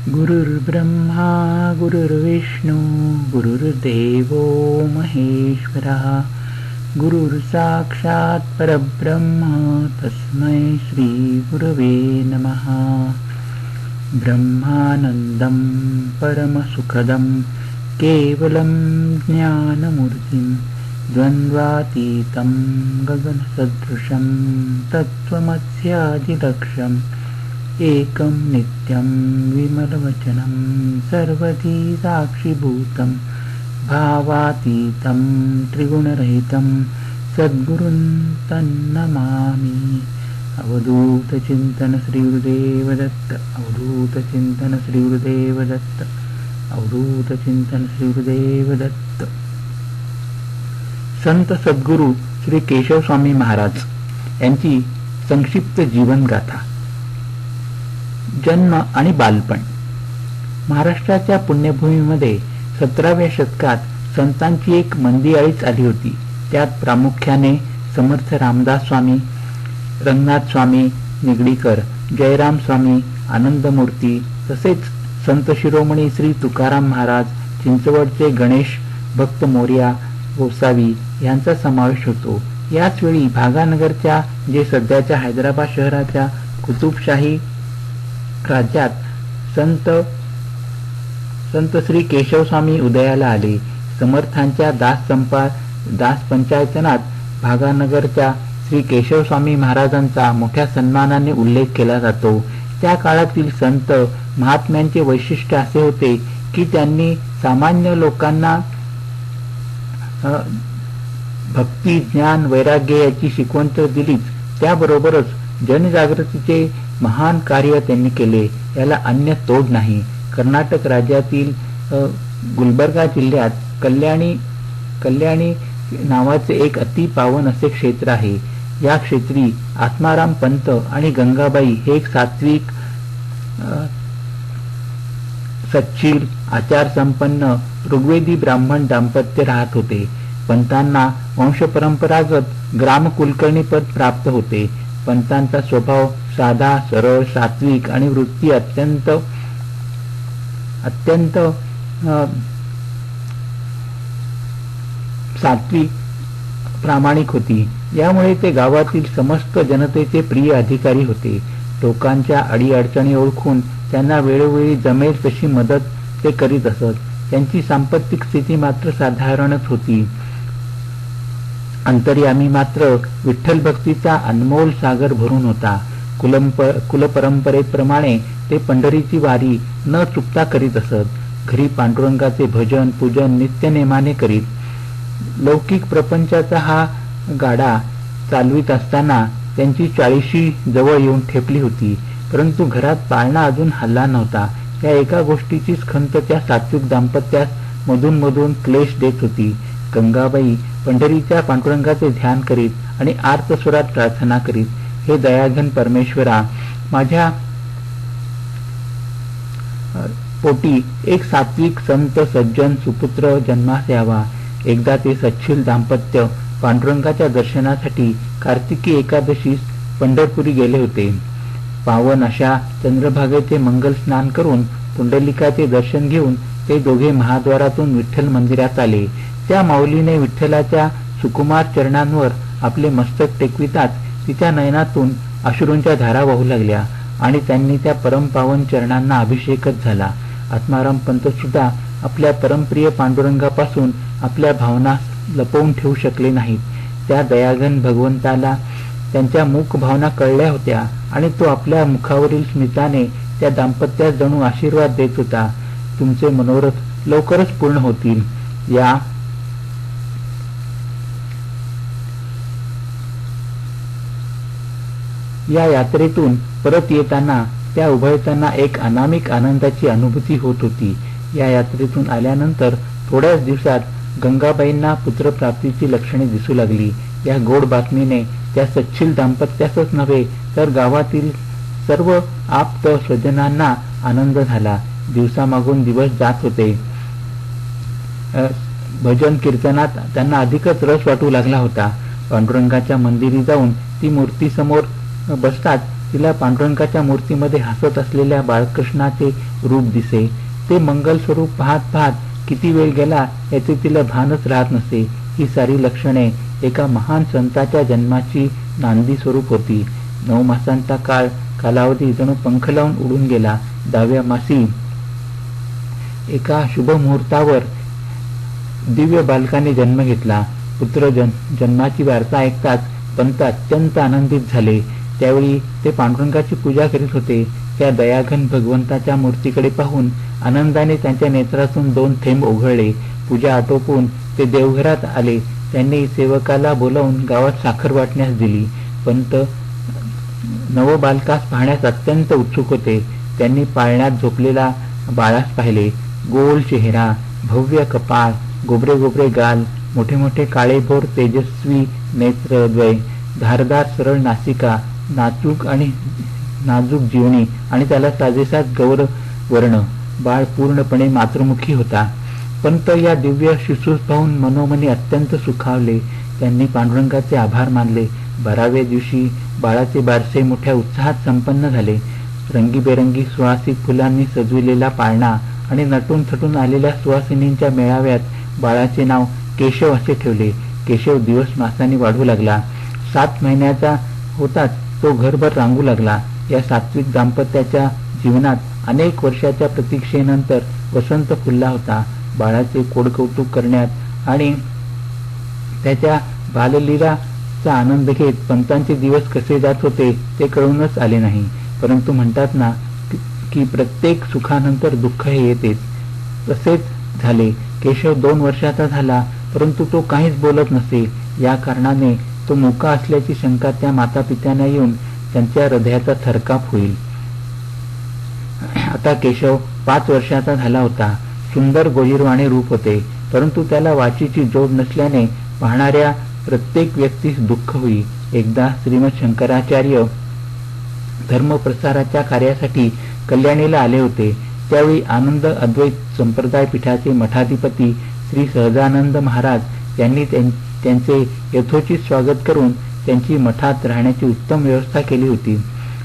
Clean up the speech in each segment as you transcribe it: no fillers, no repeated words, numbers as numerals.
गुरुर्ब्रह्मा गुरुर्विष्णू गुरुर्देवो महेश्वरः गुरुर्साक्षात् परब्रह्म तस्मै श्री गुरवे नमः। ब्रह्मानन्दं परमसुखदं केवलं ज्ञानमूर्तिं द्वन्द्वातीतं गगनसदृशं तत्त्वमस्यादिलक्ष्यम् एकं नित्यं विमलवचनं सर्वधी साक्षिभूतं भावातीतं त्रिगुणरहितं सद्गुरुं तन्नमामि। अवधूतचिंतन श्री गुरुदेव दत्त। अवधूतचिंतन श्री गुरुदेव दत्त। अवधूतचिंतन श्री गुरुदेव दत्त। संत सद्गुरु श्री केशव स्वामी महाराज यांची संक्षिप्त जीवनगाथा। जन्म आणि बालपण। महाराष्ट्राच्या पुण्यभूमीमध्ये 17व्या शतकात संतांची एक मंदिआळीच आली होती। त्यात प्रामुख्याने समर्थ रामदास स्वामी, रंगनाथ स्वामी निगडीकर, जयराम स्वामी, आनंदमूर्ती तसेच संत शिरोमणी श्री तुकाराम महाराज, चिंचवडचे गणेश भक्त मोर्या गोसावी यांचा समावेश होतो। याच वेळी भागानगरच्या, जे सध्याच्या हैदराबाद शहराच्या कुतुबशाही राज्यात संत श्री केशव स्वामी उदयाला आले। समर्थांच्या दास पंचायतनात भागानगरच्या श्री केशव स्वामी महाराजांचा मोठ्या सन्मानाने उल्लेख केला जातो। त्या काळातील संत महात्म्यांचे वैशिष्ट्य असे होते की त्यांनी सामान्य लोकांना भक्ती, ज्ञान, वैराग्य याची शिकवण तर दिलीच, त्याबरोबरच जनजागृतीचे महान कार्य त्यांनी केले। याला अन्य तोड नाही। कर्नाटक राज्यातील गुलबर्गा जिल्ह्यात कल्याणी नावाचे एक अति पावन असे क्षेत्र आहे। या क्षेत्री आत्माराम पंत आणि गंगाबाई हे एक सात्विक, सच्शील, आचारसंपन्न ऋग्वेदी ब्राह्मण दाम्पत्य राहत होते। पंतांना वंशपरंपरागत ग्रामकुलकर्णी पद प्राप्त होते। पंतांचा स्वभाव साधा, सरळ, सात्विक आणि वृत्ती अत्यंत सात्विक, प्रामाणिक होती। यामुळे ते गावातील समस्त जनतेचे प्रिय अधिकारी होते। लोकांच्या अडीअडचणी ओळखून त्यांना वेळोवेळी जमेल तशी मदत ते करीत असत। त्यांची सांपत्तिक स्थिती मात्र साधारणच होती। अंतर्यामी मात्र विठ्ठल भक्तीचा अनमोल सागर भरून होता। कुलपरंपरेप्रमाणे ते पंढरीची वारी न चुकता करीत असत। घरी पांडुरंगाचे भजन पूजन नित्यनेमाने करीत। लौकिक प्रपंचाचा हा गाडा चालवित असताना त्यांची 40शी जवळ येऊन ठेपली होती, परंतु घरात पाळणा अजून हल्ला नव्हता। त्या एका गोष्टीचीच खंत त्या सात्विक दाम्पत्यास मधून मधून क्लेश देत होती। गंगाबाई पंढरीच्या पांडुरंगाचे ध्यान करीत आणि आर्त स्वरात प्रार्थना करीत, हे दयाघन परमेश्वरा, माझ्या पोटी एक सात्विक संत सज्जन सुपुत्र जन्मास यावा। एकदा ते सच्छील दाम्पत्य पांडुरंगाच्या दर्शनासाठी कार्तिकी एकादशीस पंढरपुरी गेले होते। पावन अशा चंद्रभागेचे मंगल स्नान करून पुंडलिकाचे दर्शन घेऊन ते दोघे महाद्वारातून विठ्ठल मंदिरात आले। त्या माऊलीने विठ्ठलाच्या सुकुमार चरणांवर आपले मस्तक टेकविताच तिच्या नयनातून अश्रूंच्या धारा वाहू लागल्या आणि त्यांनी त्या परमपावन चरणांना अभिषेकच झाला। आत्माराम पंत सुद्धा आपल्या परमप्रिय पांडुरंगापासून आपल्या भावना लपवून ठेवू शकले नाहीत। त्या दयाघन भगवंताला त्यांच्या मूक भावना कळल्या होत्या आणि तो आपल्या मुखावरील स्मिताने त्या दाम्पत्यास जणू आशीर्वाद देत होता। तुमचे मनोरथ लवकरच पूर्ण होतील। या यात्रेतून परत येताना त्या उभयतांना एक अनामिक आनंदाची अनुभूती होत होती। या यात्रेतून आल्यानंतर थोड्याच दिवसात गंगाबाईंना पुत्रप्राप्तीची लक्षणे दिसू लागली। या गोड बातमीने त्या सच्छील दाम्पत्यासच नव्हे तर गावातील सर्व आप्त स्वजनांना आनंद झाला। दिवसामागून दिवस जात होते। भजन कीर्तनात त्यांना अधिकच रस वाटू लागला होता। पांडुरंगाच्या मंदिरी जाऊन ती मूर्ती समोर बसताच तिला पांडुरंगाच्या मूर्तीमध्ये हसत असलेल्या बाळकृष्णाचे रूप दिसे. ते मंगल स्वरूप पाहत पाहत किती वेळ गेला याचे तिला भानच राहत नसे. ही सारी लक्षणे एका महान संताच्या जन्माची नांदी स्वरूप होती. 9 मासांचा कालावधी जणू पंख लावून उडून गेला. 10व्या मासी एका शुभ मुहूर्तावर दिव्य बालकाने जन्म घेतला. पुत्र जन्माची वार्ता ऐकताच पंत अत्यंत आनंदित झाले. त्यावेळी ते पांडुरंगाची पूजा करीत होते. त्या दयाघन भगवंताच्या मूर्तीकडे पाहून आनंदाने त्यांच्या नेत्रातून 2 थेंब ओघळले. पूजा आटोपून ते देवघरात आले. त्यांनी सेवकाला बोलावून गावात साखर वाटण्यास दिली. पंत नवबालकास पाहण्यास अत्यंत उत्सुक होते. त्यांनी पाळण्यात झोपलेला बाळास पाहिले. गोल चेहरा, भव्य कपाळ, गोबरे गोबरे गाल, मोठे मोठे काळेभोर तेजस्वी नेत्रद्वय, धारदार सरळ नासिका, नाजूक जीवनी आणि त्याला साजेसाच गौर वर्ण. बाळ पूर्णपणे मातृमुखी होता. पंत या दिव्य शिशूस पाहून मनोमनी अत्यंत सुखावले. त्यांनी पांडुरंगाचे आभार मानले. 12व्या दिवशी बाळाचे बारसे मोठ्या उत्साहात संपन्न झाले. रंगीबेरंगी सुवासिक फुलांनी सजविलेला पाळणा आणि नटून थटून आलेल्या सुवासिनींच्या मेळाव्यात बाळाचे नाव केशव असे ठेवले. केशव दिवस मासांनी वाढू लागला. 7 महिन्याचा होताच तो घरभर रांगू लागला. या सात्विक दाम्पत्याच्या जीवनात अनेक वर्षाच्या प्रतीक्षेनंतर वसंत फुलला होता. बाळाचे कोडकौतुक करण्यात आणि त्याच्या बाललीलाचा आनंद घेत पंतांचे दिवस कसे जात होते ते कळूनच आले नाही. परंतु म्हणतात ना की प्रत्येक सुखानंतर दुःख हे येतेच. तसेच झाले. केशव 2 वर्षाचा झाला, परंतु तो काहीच बोलत नसे. या कारणाने तो मुका असल्याची शंका त्या मातापित्यांना येऊन त्यांच्या हृदयाचा थरकाप होईल. आता केशव 5 वर्षाचा झाला होता. सुंदर गोजिरवाणे रूप होते, परंतु त्याला वाचीची जोड नसल्याने पाहणाऱ्या प्रत्येक व्यक्तीस दुःख होई. एकदा श्रीमद शंकराचार्य धर्मप्रसाराच्या कार्यासाठी कल्याणीला आले होते. त्यावेळी आनंद अद्वैत संप्रदाय पीठाचे मठाधिपती श्री सहजानंद महाराज यांनी त्यांचे यथोचित स्वागत करून त्यांची मठात राहण्याची उत्तम व्यवस्था केली होती.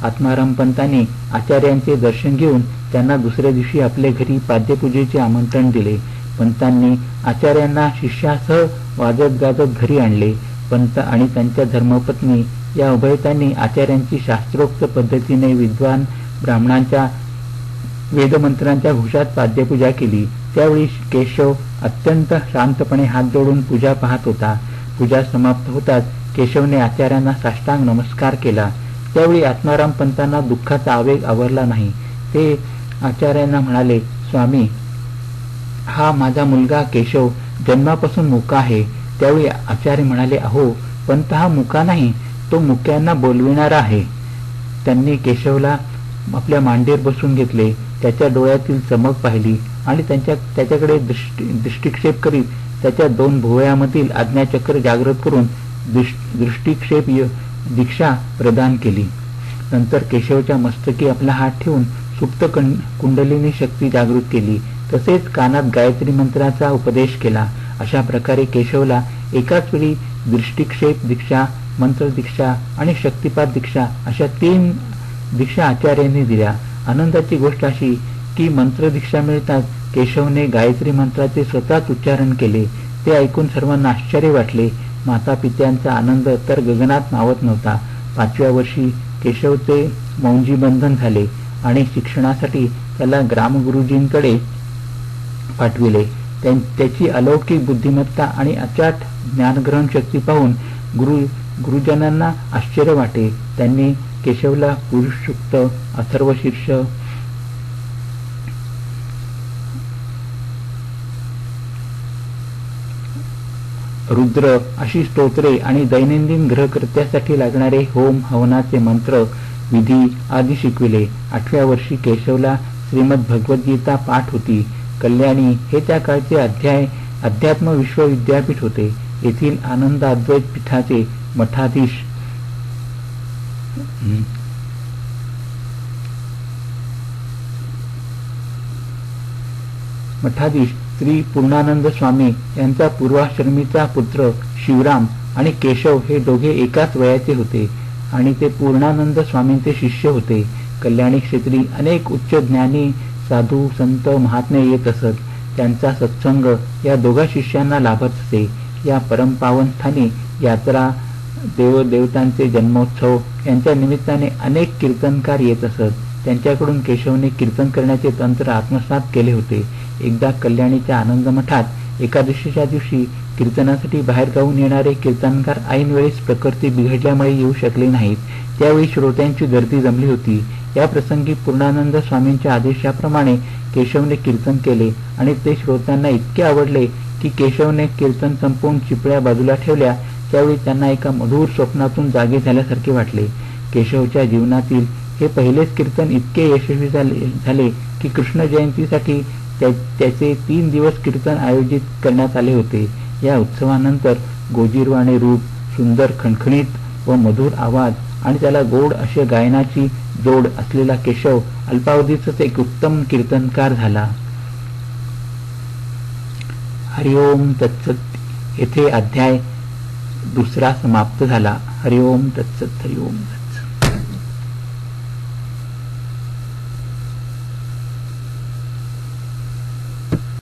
आत्माराम पंतांनी आचार्यांचे दर्शन घेऊन त्यांना दुसऱ्या दिवशी आपल्या घरी पाद्यपूजेचे आमंत्रण दिले. पंतांनी आचार्यांना शिष्यासह वाजत गाजत घरी आणले. पंत आणि त्यांच्या धर्मपत्नी या उभयतांनी आचार्यांची शास्त्रोक्त पद्धतीने विद्वान ब्राह्मणांच्या वेदमंत्रांच्या घोषात पाद्यपूजा केली. त्यावेळी केशव अत्यंत शांतपणे हात जोडून पूजा पाहत होता. पूजा समाप्त होताच केशवने आचार्यांना साष्टांग नमस्कार केला. त्यावेळी आत्माराम पंतांना दुःखाचा आवेग आवरला नाही. ते आचार्यांना म्हणाले, स्वामी, हा माझा मुलगा केशव जन्मापासून मुका आहे. त्यावेळी आचार्य म्हणाले, अहो पंत, हा मुका नाही, तो मुक्यांना बोलविणारा आहे. त्यांनी केशवला आपल्या मांडीवर बसून घेतले. त्याच्या डोळ्यातील चमक पाहिली आणि त्याच्याकडे दृष्टिक्षेप करीत त्याच्या 2 भुवयामधील आज्ञाचक्र जागृत करून दृष्टिक्षेप दीक्षा प्रदान केली. नंतर केशवच्या मस्तकी आपला हात ठेवून सुप्त कुंडलिनी शक्ती जागृत केली. तसेच कानात गायत्री मंत्राचा उपदेश केला. अशा प्रकारे केशवला एकाच वेळी दृष्टिक्षेप दीक्षा, मंत्र दीक्षा आणि शक्तिपात दीक्षा अशा 3 दीक्षा आचार्यांनी दिल्या. आनंदाची गोष्ट अशी की मंत्र दीक्षा मिळताच केशवने गायत्री मंत्राचे स्वतःच उच्चारण केले. ते ऐकून सर्वांना आश्चर्य वाटले. माता पित्यांचा आनंद तर गगनात मावत नव्हता. 5व्या वर्षी केशवचे मौंजी बंधन झाले आणि शिक्षणासाठी त्याला ग्रामगुरुजींकडे पाठविले. त्याची अलौकिक बुद्धिमत्ता आणि अचाट ज्ञानग्रहण शक्ती पाहून गुरुजनांना आश्चर्य वाटे. त्यांनी केशवला पुरुष सूक्त, अथर्वशीर्ष, रुद्र अशी स्तोत्रे आणि दैनंदिन ग्रहकृत्यासाठी लागणारे होम हवनाचे मंत्र विधी आदी शिकविले. 8व्या वर्षी केशवला श्रीमद भगवद्गीता पाठ होती. कल्याणी हे त्या काळचे अध्यात्म विश्वविद्यापीठ होते. येथील आनंद अद्वैत पीठाचे मठाधीश श्री पूर्णानंद स्वामी यांचा पूर्वाश्रमीचा पुत्र शिवराम आणि केशव हे दोघे एकाच वयाचे होते आणि ते पूर्णानंद स्वामींचे शिष्य होते. कल्याणी क्षेत्री अनेक उच्च ज्ञानी साधू संत महात्मे येत असत. त्यांचा सत्संग या दोघा शिष्यांना लाभत असे. या परमपावन स्थानी यात्रा, देवदेवतांचे जन्मोत्सव यांच्या निमित्ताने अनेक कीर्तनकार येत असत. त्यांच्याकडून केशवने कीर्तन करण्याचे तंत्र आत्मसात केले होते. एकदा कल्याणीच्या आनंद मठात एकादशीच्या दिवशी कीर्तनासाठी बाहेर गावून येणारे कीर्तनकार ऐनवेळेस प्रकृती बिघडल्यामुळे येऊ शकले नाहीत. त्यावेळी श्रोत्यांची गर्दी जमली होती. या प्रसंगी पूर्णानंद स्वामींच्या आदेशाप्रमाणे केशवने कीर्तन केले आणि ते श्रोत्यांना इतके आवडले की केशवने कीर्तन संपवून चिपळ्या बाजूला ठेवल्या. त्यावेळी त्यांना एका मधुर स्वप्नातून जागे झाल्यासारखे वाटले. केशवच्या जीवनातील हे पहिलेच कीर्तन इतके यशस्वी झाले की कृष्ण जयंतीसाठी त्याचे 3 दिवस कीर्तन आयोजित करण्यात आले होते. या उत्सवानंतर गोजीरवाणे रूप, सुंदर खणखणीत व मधुर आवाज आणि त्याला गोड असे गायनाची जोड असलेला केशव अल्पावधीतच एक उत्तम कीर्तनकार झाला. हरिओम तत्सत. येथे अध्याय 2 समाप्त झाला. हरिओम तत्सत. हरिओम तत्सत.